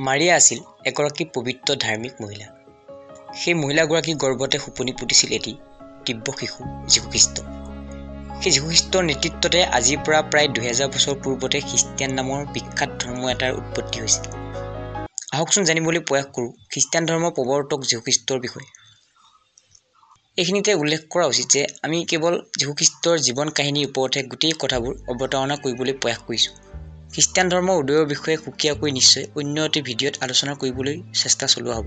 মাৰিয়া আছিল এগৰাকী পবিত্ৰ ধাৰ্মিক মহিলা। সেই মহিলাগৰাকী গৰ্ভতে সোপনি পুতিছিল এটি দিব্য শিশু যীশুখ্ৰীষ্ট। সেই যীশুখ্ৰীষ্টৰ নেতৃত্বতে আজিৰ পৰা প্ৰায় 2000 বছৰ পূৰ্বতে খ্ৰীষ্টিয়ান নামৰ বিখ্যাত ধৰ্ম এটাৰ উৎপত্তি হৈছিল। আহকচোন জানিবলৈ প্ৰয়াস কৰোঁ খ্ৰীষ্টিয়ান ধৰ্মৰ প্ৰৱৰ্তক যীশুখ্ৰীষ্টৰ বিষয়ে। এইখিনিতে উল্লেখ কৰা উচিত যে আমি কেৱল যীশুখ্ৰীষ্টৰ জীৱন কাহিনীৰ ওপৰতহে গোটেই কথাবোৰ অৱতাৰণা কৰিবলৈ প্ৰয়াস কৰিছোঁ। খ্ৰীষ্টিয়ান ধৰ্মৰ উদয়ৰ বিষয়ে সুকীয়াকৈ নিশ্চয় অন্য এটি ভিডিঅ'ত আলোচনা কৰিবলৈ চেষ্টা চলোৱা হ'ব।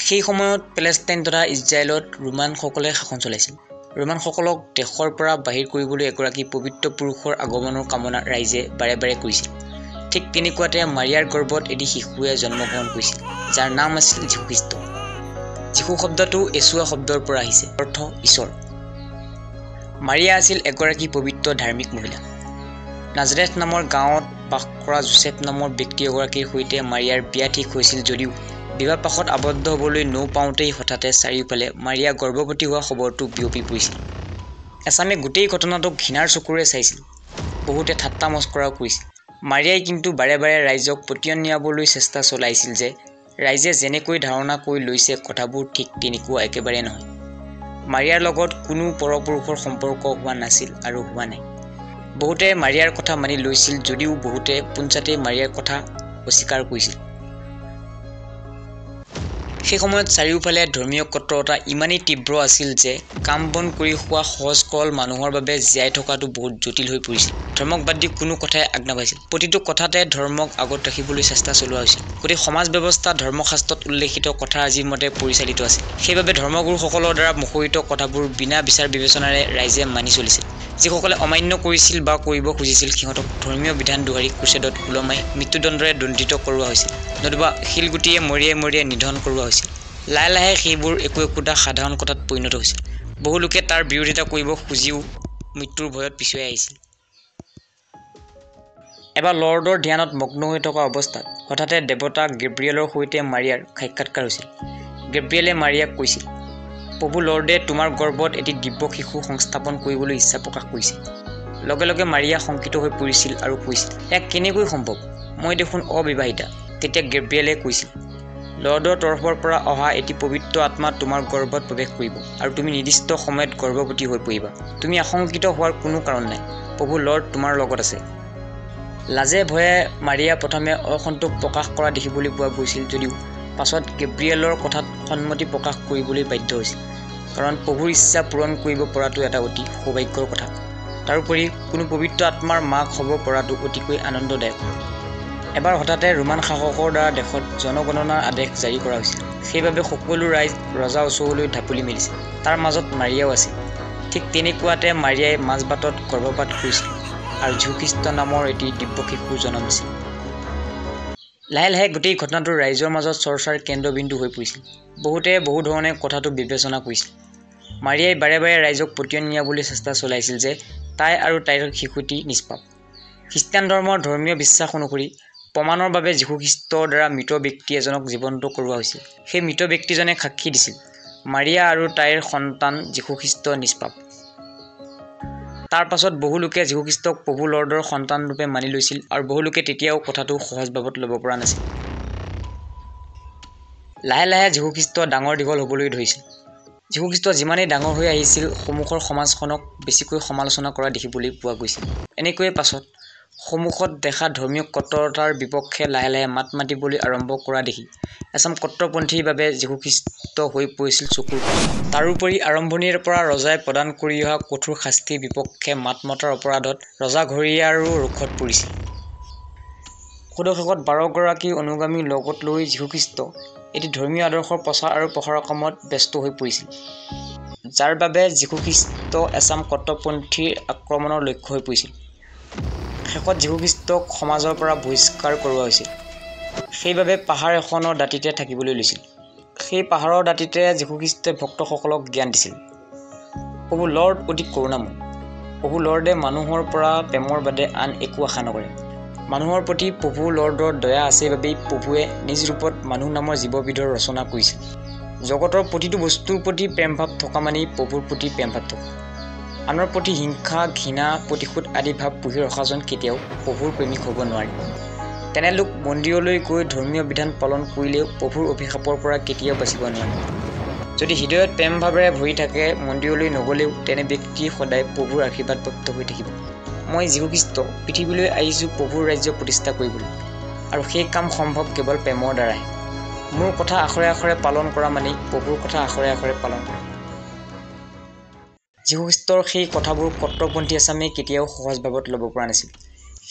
সেই সময়ত পেলেষ্টাইন তথা ইজৰাইলত ৰোমানসকলে শাসন চলাইছিল। ৰোমানসকলক দেশৰ পৰা বাহিৰ কৰিবলৈ এগৰাকী পবিত্ৰ পুৰুষৰ আগমনৰ কামনা ৰাইজে বাৰে বাৰে কৰিছিল। ঠিক তেনেকুৱাতে মাৰিয়াৰ গৰ্ভত এটি শিশুৱে জন্মগ্ৰহণ কৰিছিল, যাৰ নাম আছিল যীশুখ্ৰীষ্ট। যীশু শব্দটো এছুৱা শব্দৰ পৰা আহিছে, অৰ্থ ঈশ্বৰ। মাৰিয়া আছিল এগৰাকী পবিত্ৰ ধাৰ্মিক মহিলা। নাজৰেথ নামৰ গাঁৱত বাস কৰা যোচেফ নামৰ ব্যক্তি এগৰাকীৰ সৈতে মাৰিয়াৰ বিয়া ঠিক হৈছিল যদিও বিবাহপাশত আবদ্ধ হ'বলৈ নৌপাওঁতেই হঠাতে চাৰিওফালে মাৰিয়া গৰ্ভৱতী হোৱা খবৰটো বিয়পি পৰিছিল। এচামে গোটেই ঘটনাটোক ঘৃণাৰ চকুৰে চাইছিল, বহুতে ঠাট্টা মস্কৰাও কৰিছিল। মাৰিয়াই কিন্তু বাৰে বাৰে ৰাইজক পতিয়ন নিয়াবলৈ চেষ্টা চলাইছিল যে ৰাইজে যেনেকৈ ধাৰণা কৰি লৈছে কথাবোৰ ঠিক তেনেকুৱা একেবাৰে নহয়। মাৰিয়াৰ লগত কোনো পৰপুৰুষৰ সম্পৰ্ক হোৱা নাছিল আৰু হোৱা নাই। বহুতে মাৰিয়াৰ কথা মানি লৈছিল যদিও বহুতে পোনছাটেই মাৰিয়াৰ কথা অস্বীকাৰ কৰিছিল। সেই সময়ত চাৰিওফালে ধৰ্মীয় কট্টৰতা ইমানেই তীব্ৰ আছিল যে কাম বন কৰি খোৱা সহজ সৰল মানুহৰ বাবে জীয়াই থকাটো বহুত জটিল হৈ পৰিছিল। ধৰ্মক বাদ দি কোনো কথাই আগ নাপাইছিল। প্ৰতিটো কথাতে ধৰ্মক আগত ৰাখিবলৈ চেষ্টা চলোৱা হৈছিল। গোটেই সমাজ ব্যৱস্থা ধৰ্মশাস্ত্ৰত উল্লেখিত কথাৰাজিৰ মতে পৰিচালিত আছিল। সেইবাবে ধৰ্মগুৰুসকলৰ দ্বাৰা মুখৰিত কথাবোৰ বিনা বিচাৰ বিবেচনাৰে ৰাইজে মানি চলিছিল। যিসকলে অমান্য কৰিছিল বা কৰিব খুজিছিল সিহঁতক ধৰ্মীয় বিধান দোহাৰি ক্ৰুচেডত ওলমাই মৃত্যুদণ্ডৰে দণ্ডিত কৰোৱা হৈছিল, নতুবা শিলগুটিয়ে মৰিয়াই মৰিয়াই নিধন কৰোৱা হৈছিল। লাহে লাহে সেইবোৰ একোটা সাধাৰণ কথাত পৰিণত হৈছিল। বহু লোকে তাৰ বিৰোধিতা কৰিব খুজিও মৃত্যুৰ ভয়ত পিছুৱাই আহিছিল। এবাৰ লৰ্ডৰ ধ্যানত মগ্ন হৈ থকা অৱস্থাত হঠাতে দেৱতা গেব্ৰিয়েলৰ সৈতে মাৰিয়াৰ সাক্ষাৎকাৰ হৈছিল। গেব্ৰিয়েলে মাৰিয়াক কৈছিল, প্ৰভু লৰ্ডে তোমাৰ গৰ্ভত এটি দিব্য শিশু সংস্থাপন কৰিবলৈ ইচ্ছা প্ৰকাশ কৰিছে। লগে লগে মাৰিয়া শংকিত হৈ পৰিছিল আৰু কৈছিল, এয়া কেনেকৈ সম্ভৱ? মই দেখোন অবিবাহিতা। তেতিয়া গেব্ৰিয়েলে কৈছিল, লৰ্ডৰ তৰফৰ পৰা অহা এটি পবিত্ৰ আত্মা তোমাৰ গৰ্ভত প্ৰৱেশ কৰিব আৰু তুমি নিৰ্দিষ্ট সময়ত গৰ্ভৱতী হৈ পৰিবা। তুমি আশংকিত হোৱাৰ কোনো কাৰণ নাই, প্ৰভু লৰ্ড তোমাৰ লগত আছে। লাজে ভয়ে মাৰিয়া প্ৰথমে অসন্তোষ প্ৰকাশ কৰা দেখিবলৈ পোৱা গৈছিল যদিও পাছত গেব্ৰিয়েলৰ কথাত সন্মতি প্ৰকাশ কৰিবলৈ বাধ্য হৈছিল, কাৰণ প্ৰভুৰ ইচ্ছা পূৰণ কৰিব পৰাটো এটা অতি সৌভাগ্যৰ কথা। তাৰোপৰি কোনো পবিত্ৰ আত্মাৰ মাক হ'ব পৰাটো অতিকৈ আনন্দদায়ক। এবাৰ হঠাতে ৰোমান শাসকৰ দ্বাৰা দেশত জনগণনাৰ আদেশ জাৰি কৰা হৈছিল। সেইবাবে সকলো ৰাইজ ৰজাৰ ওচৰলৈ ঢাপলি মেলিছিল। তাৰ মাজত মাৰিয়াও আছিল। ঠিক তেনেকুৱাতে মাৰিয়াই মাজবাটত গৰ্ভপাত কৰিছিল আৰু যীশুখ্ৰীষ্ট নামৰ এটি দিব্য শিশুৰ জন্ম দিছিল। লাহে লাহে গোটেই ঘটনাটো ৰাইজৰ মাজত চৰ্চাৰ কেন্দ্ৰবিন্দু হৈ পৰিছিল। বহুতে বহু ধৰণে কথাটো বিবেচনা কৰিছিল। মাৰিয়াই বাৰে বাৰে ৰাইজক পতিয়ন নিয়াবলৈ চেষ্টা চলাইছিল যে তাই আৰু তাইৰ শিশুটি নিষ্পাপ। খ্ৰীষ্টিয়ান ধৰ্মৰ ধৰ্মীয় বিশ্বাস অনুসৰি প্ৰমাণৰ বাবে যীশুখ্ৰীষ্টৰ দ্বাৰা মৃত ব্যক্তি এজনক জীৱন্ত কৰোৱা হৈছিল। সেই মৃত ব্যক্তিজনে সাক্ষী দিছিল, মাৰিয়া আৰু তাইৰ সন্তান যীশুখ্ৰীষ্ট নিষ্পাপ। তাৰ পাছত বহু লোকে যীশুখ্ৰীষ্টক প্ৰভু লৰ্ডৰ সন্তানৰূপে মানি লৈছিল আৰু বহু লোকে তেতিয়াও কথাটো সহজভাৱত ল'ব পৰা নাছিল। লাহে লাহে যীশুখ্ৰীষ্ট ডাঙৰ দীঘল হ'বলৈ ধৰিছিল। যীশুখ্ৰীষ্ট যিমানেই ডাঙৰ হৈ আহিছিল সন্মুখৰ সমাজখনক বেছিকৈ সমালোচনা কৰা দেখিবলৈ পোৱা গৈছিল। এনেকৈয়ে পাছত সন্মুখত দেখা ধৰ্মীয় কট্টৰতাৰ বিপক্ষে লাহে লাহে মাত মাতিবলৈ আৰম্ভ কৰা দেখি এচাম কট্টৰপন্থীৰ বাবে যীশুখ্ৰীষ্ট হৈ পৰিছিল চকুৰ পলক। তাৰোপৰি আৰম্ভণিৰে পৰা ৰজাই প্ৰদান কৰি অহা কঠোৰ শাস্তিৰ বিপক্ষে মাত মতাৰ অপৰাধত ৰজাঘৰীয়াৰো ৰোষত পৰিছিল। সদশেষত 12 গৰাকী অনুগামী লগত লৈ যীশুখ্ৰীষ্ট এটি ধৰ্মীয় আদৰ্শৰ প্ৰচাৰ আৰু প্ৰসাৰৰ কামত ব্যস্ত হৈ পৰিছিল, যাৰ বাবে যীশুখ্ৰীষ্ট এচাম কট্টৰপন্থীৰ আক্ৰমণৰ লক্ষ্য হৈ পৰিছিল। শেষত যীশুখ্ৰীষ্টক সমাজৰ পৰা বহিষ্কাৰ কৰোৱা হৈছিল। সেইবাবে পাহাৰ এখনৰ দাঁতিতে থাকিবলৈ লৈছিল। সেই পাহাৰৰ দাঁতিতে যীশুখ্ৰীষ্টই ভক্তসকলক জ্ঞান দিছিল। প্ৰভু লৰ্ড অতি কৰুণাময়। প্ৰভু লৰ্ডে মানুহৰ পৰা প্ৰেমৰ বাদে আন একো আশা নকৰে। মানুহৰ প্ৰতি প্ৰভু লৰ্ডৰ দয়া আছে বাবেই প্ৰভুৱে নিজ ৰূপত মানুহ নামৰ জীৱবিধৰ ৰচনা কৰিছিল। জগতৰ প্ৰতিটো বস্তুৰ প্ৰতি প্ৰেমভাৱ থকা মানেই প্ৰভুৰ প্ৰতি প্ৰেমভাৱ থকা। আনৰ প্ৰতি হিংসা, ঘৃণা, প্ৰতিশোধ আদি ভাৱ পুহি ৰখাজন কেতিয়াও প্ৰভুৰ প্ৰেমিক হ'ব নোৱাৰে। তেনে লোক মন্দিৰলৈ গৈ ধৰ্মীয় বিধান পালন কৰিলেও প্ৰভুৰ অভিশাপৰ পৰা কেতিয়াও বাচিব নোৱাৰে। যদি হৃদয়ত প্ৰেম ভাৱেৰে ভৰি থাকে মন্দিৰলৈ নগ'লেও তেনে ব্যক্তি সদায় প্ৰভুৰ আশীৰ্বাদপ্ৰাপ্ত হৈ থাকিব। মই যীশুখ্ৰীষ্ট পৃথিৱীলৈ আহিছোঁ প্ৰভুৰ ৰাজ্য প্ৰতিষ্ঠা কৰিবলৈ, আৰু সেই কাম সম্ভৱ কেৱল প্ৰেমৰ দ্বাৰাই। মোৰ কথা আখৰে আখৰে পালন কৰা মানেই প্ৰভুৰ কথা আখৰে আখৰে পালন কৰা। যীশুখ্ৰীষ্টৰ সেই কথাবোৰ কট্টৰপন্থী এচামে কেতিয়াও সহজ ভাৱত ল'ব পৰা নাছিল।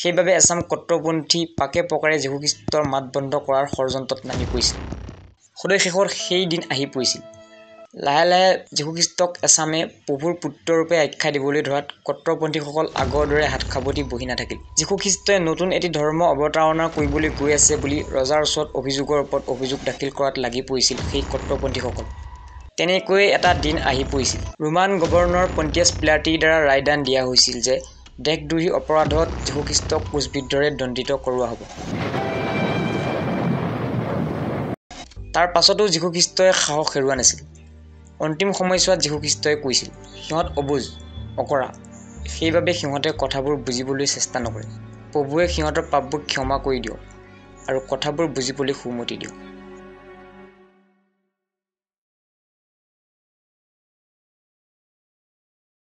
সেইবাবে এচাম কট্টৰপন্থী পাকে প্ৰকাৰে যীশুখ্ৰীষ্টৰ মাত বন্ধ কৰাৰ ষড়যন্ত্ৰত নামি পৰিছিল। সদয় শেষত সেই দিন আহি পৰিছিল। লাহে লাহে যীশুখ্ৰীষ্টক এচামে প্ৰভুৰ পুত্ৰৰূপে আখ্যা দিবলৈ ধৰাত কট্টৰপন্থীসকল আগৰ দৰে হাত সাৱটি বহি নাথাকিল। যীশুখ্ৰীষ্টই নতুন এটি ধৰ্ম অৱতাৰণা কৰিবলৈ গৈ আছে বুলি ৰজাৰ ওচৰত অভিযোগৰ ওপৰত অভিযোগ দাখিল কৰাত লাগি পৰিছিল সেই কট্টৰপন্থীসকল। তেনেকৈয়ে এটা দিন আহি পৰিছিল। ৰোমান গভৰ্ণৰ পণ্টিয়াছ পিলাতীৰ দ্বাৰা ৰায়দান দিয়া হৈছিল যে দেশদ্ৰোহী অপৰাধত যীশুখ্ৰীষ্টক ক্ৰুচবিদ্ধৰে দণ্ডিত কৰোৱা হ'ব। তাৰ পাছতো যীশুখ্ৰীষ্টই সাহস হেৰুওৱা নাছিল। অন্তিম সময়ছোৱাত যীশুখ্ৰীষ্টই কৈছিল, সিহঁত অবুজ, অকৰা, সেইবাবে সিহঁতে কথাবোৰ বুজিবলৈ চেষ্টা নকৰে। প্ৰভুৱে সিহঁতৰ পাপবোৰ ক্ষমা কৰি দিয়ক আৰু কথাবোৰ বুজিবলৈ সুমতি দিয়ক।